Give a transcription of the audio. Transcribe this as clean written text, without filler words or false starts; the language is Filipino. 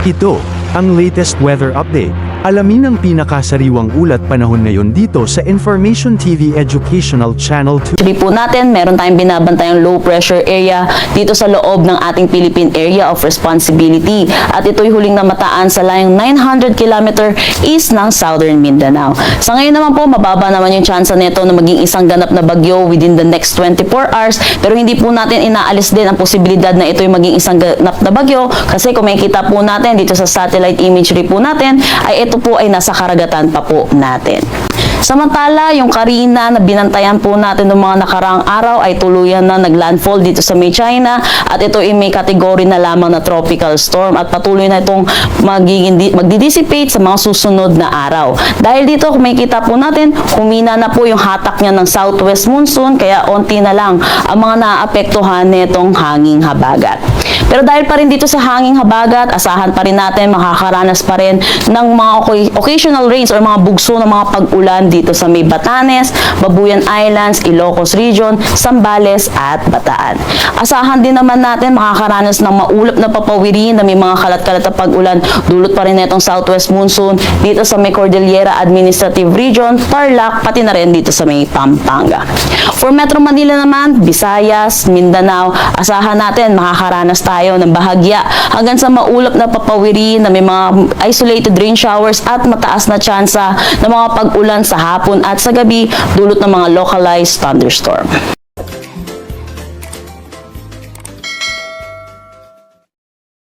Ito, ang latest weather update. Alamin ang pinakasariwang ulat panahon ngayon dito sa Information TV Educational Channel 2. Actually po natin, meron tayong binabantayang low pressure area dito sa loob ng ating Philippine Area of Responsibility. At ito'y huling namataan sa layong 900 km east ng Southern Mindanao. Sa ngayon naman po, mababa naman yung chance nito na maging isang ganap na bagyo within the next 24 hours. Pero hindi po natin inaalis din ang posibilidad na ito'y maging isang ganap na bagyo kasi kung makikita po natin dito sa satellite imagery po natin, ay ito po ay nasa karagatan pa po natin. Samantala, yung Karina na binantayan po natin ng mga nakaraang araw ay tuluyan na naglandfall dito sa May China at ito ay may kategory na lamang na tropical storm at patuloy na itong magdi-dissipate sa mga susunod na araw. Dahil dito, kung makikita po natin, humina na po yung hatak niya ng southwest monsoon kaya onti na lang ang mga naaapektuhan nitong hanging habagat. Pero dahil pa rin dito sa hanging habagat, asahan pa rin natin, makakaranas pa rin ng mga occasional rains or mga bugso ng mga pag-ulan dito sa may Batanes, Babuyan Islands, Ilocos Region, Zambales at Bataan. Asahan din naman natin makakaranas ng maulap na papawiri na may mga kalat-kalat na pag-ulan dulot pa rin itong southwest monsoon dito sa may Cordillera Administrative Region, Tarlac, pati na rin dito sa may Pampanga. For Metro Manila naman, Visayas, Mindanao, asahan natin makakaranas tayo ng bahagya hanggang sa maulap na papawiri na may mga isolated rain showers at mataas na tsansa ng mga pag-ulan sa hapon at sa gabi dulot ng mga localized thunderstorm.